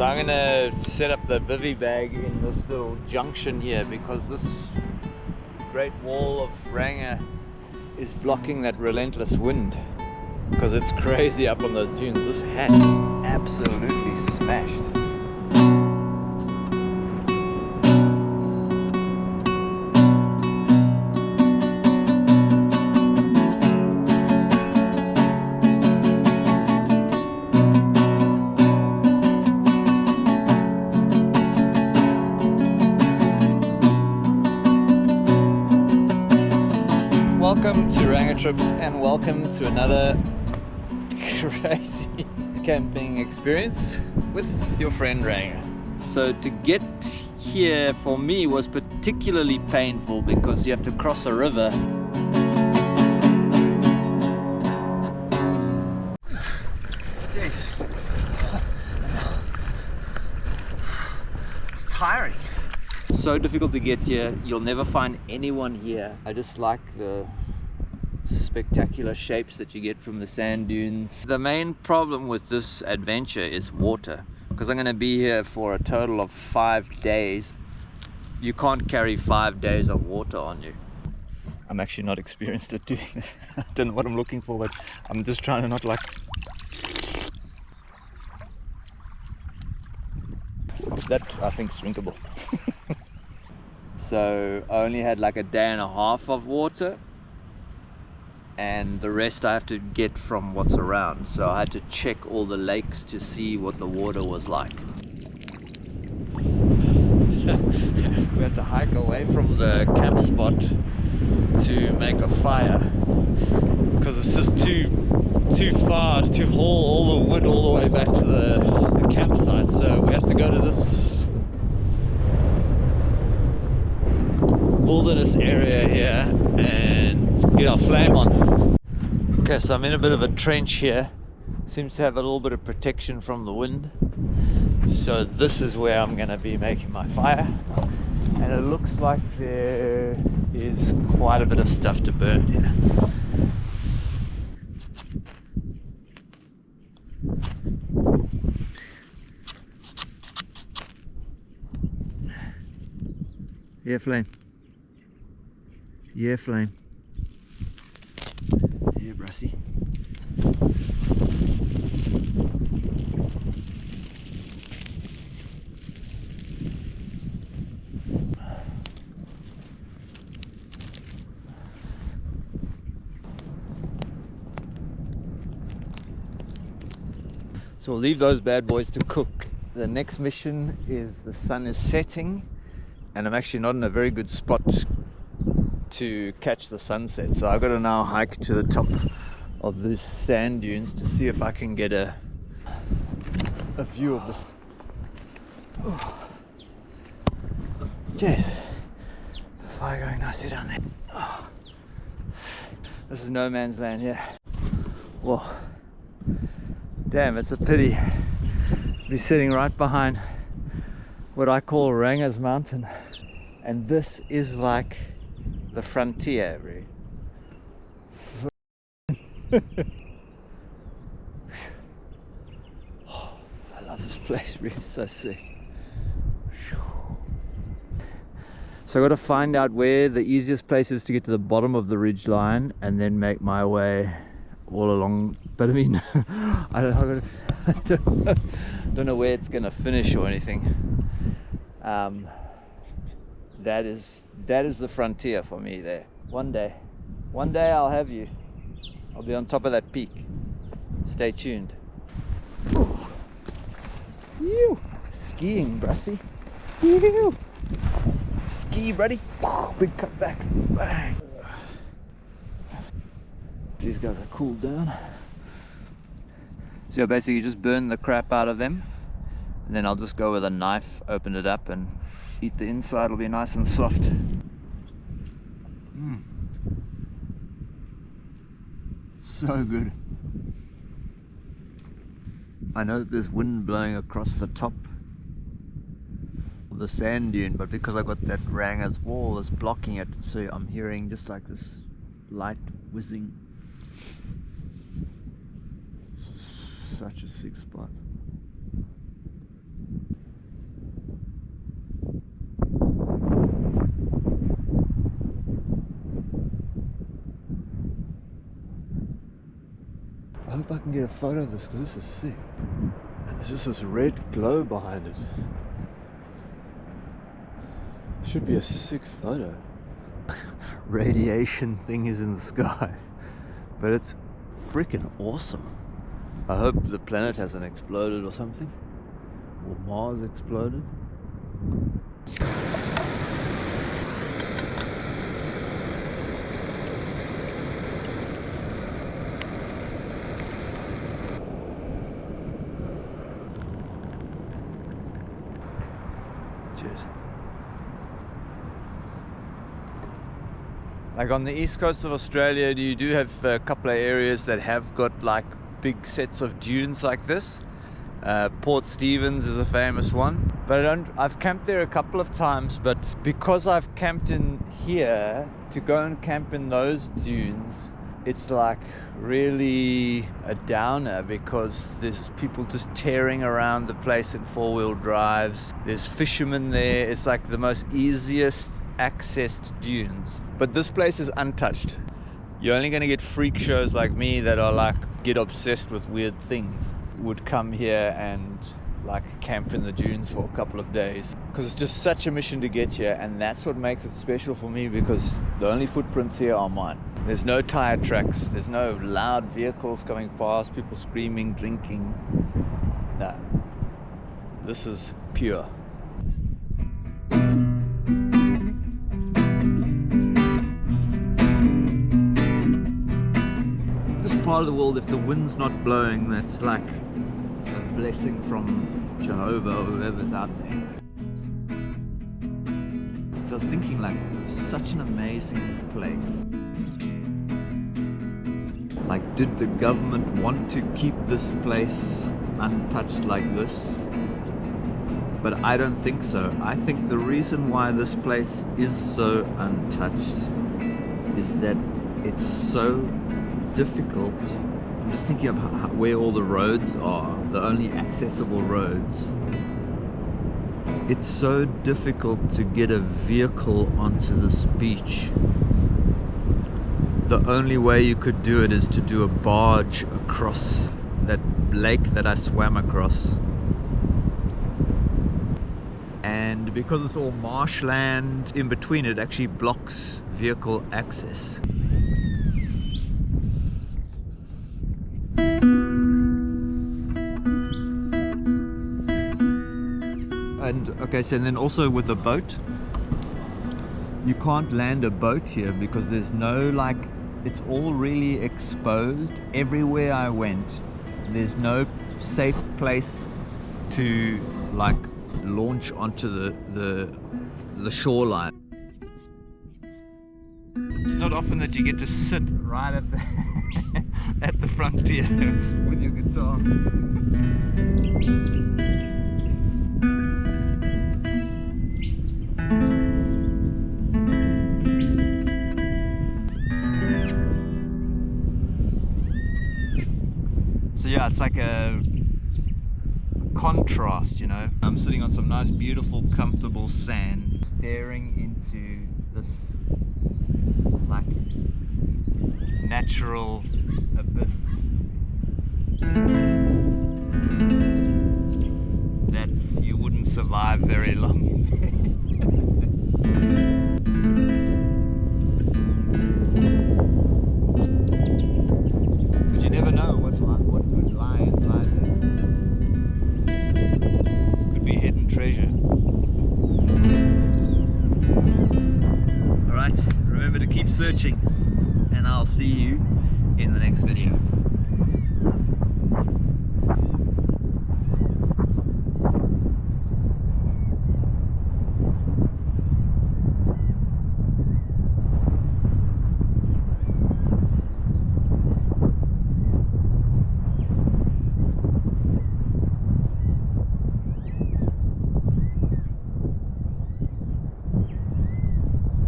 I'm gonna set up the bivy bag in this little junction here because this great wall of Ranga is blocking that relentless wind because it's crazy up on those dunes. This hat is absolutely smashed. Welcome to Ranga Trips and welcome to another crazy camping experience with your friend Ranga. So to get here for me was particularly painful because you have to cross a river. Jeez. It's tiring. So difficult to get here. You'll never find anyone here. I just like the spectacular shapes that you get from the sand dunes. The main problem with this adventure is water, because I'm going to be here for a total of 5 days. You can't carry 5 days of water on you. I'm actually not experienced at doing this. I don't know what I'm looking for, but I'm just trying to not like... That I think is drinkable. So I only had like a day and a half of water, and the rest I have to get from what's around. So I had to check all the lakes to see what the water was like. We had to hike away from the camp spot to make a fire because it's just too far to haul all the wood all the way back to the campsite. So we have to go to this wilderness area here and get our flame on. Okay, so I'm in a bit of a trench here. Seems to have a little bit of protection from the wind. So this is where I'm going to be making my fire. And it looks like there is quite a bit of stuff to burn here. Yeah, flame. Yeah, flame. Yeah, brassy. So we'll leave those bad boys to cook. The next mission is the sun is setting, and I'm actually not in a very good spot to catch the sunset, so I've got to now hike to the top of these sand dunes to see if I can get a view of this. Oh. Jeez, there's a fire going nicely down there. Oh. This is no man's land here. Whoa, damn, it's a pity to be sitting right behind what I call Ranga's mountain, and this is like the frontier, really. Oh, I love this place, really, so sick. So I got to find out where the easiest place is to get to the bottom of the ridge line and then make my way all along. But I mean, I don't know where it's gonna finish or anything. That is the frontier for me there. One day I'll have you. I'll be on top of that peak. Stay tuned. Whew. Skiing, brassy. Whew. Ski, buddy. Big cut back. Bang. These guys are cooled down. So basically you just burn the crap out of them, and then I'll just go with a knife, open it up and eat the inside. It'll be nice and soft. So good. I know that there's wind blowing across the top of the sand dune, but because I got that Ranga's wall that's blocking it, so I'm hearing just like this light whizzing. Such a sick spot. hope I can get a photo of this because this is sick. And there's just this red glow behind it. Should be a sick photo. Radiation thing is in the sky, but it's freaking awesome. I hope the planet hasn't exploded or something, or Mars exploded. Cheers. Like on the east coast of Australia, you do have a couple of areas that have got like big sets of dunes like this. Port Stephens is a famous one, but I've camped there a couple of times, but because I've camped in here, to go and camp in those dunes, it's like really a downer because there's people just tearing around the place in four-wheel drives. There's fishermen there. It's like the most easiest accessed dunes, but this place is untouched. You're only going to get freak shows like me that are like get obsessed with weird things would come here and like camp in the dunes for a couple of days, because it's just such a mission to get here, and that's what makes it special for me, because the only footprints here are mine. There's no tire tracks, there's no loud vehicles coming past, people screaming, drinking. No, this is pure. This part of the world, if the wind's not blowing, that's like a blessing from Jehovah or whoever's out there. So I was thinking, like, such an amazing place. Like, did the government want to keep this place untouched like this? But I don't think so. I think the reason why this place is so untouched is that it's so difficult. I'm just thinking of where all the roads are, the only accessible roads. It's so difficult to get a vehicle onto this beach. The only way you could do it is to do a barge across that lake that I swam across. And because it's all marshland in between, it actually blocks vehicle access. And okay, so then also with the boat, you can't land a boat here because there's no, like, it's all really exposed. Everywhere I went, there's no safe place to like launch onto the shoreline. It's not often that you get to sit right at the at the frontier with your guitar. So yeah, it's like a contrast, you know. I'm sitting on some nice, beautiful, comfortable sand, staring into this like natural abyss that you wouldn't survive very long. But you never know what could lie inside there. Could be hidden treasure. Alright, remember to keep searching, and I'll see you in the next video.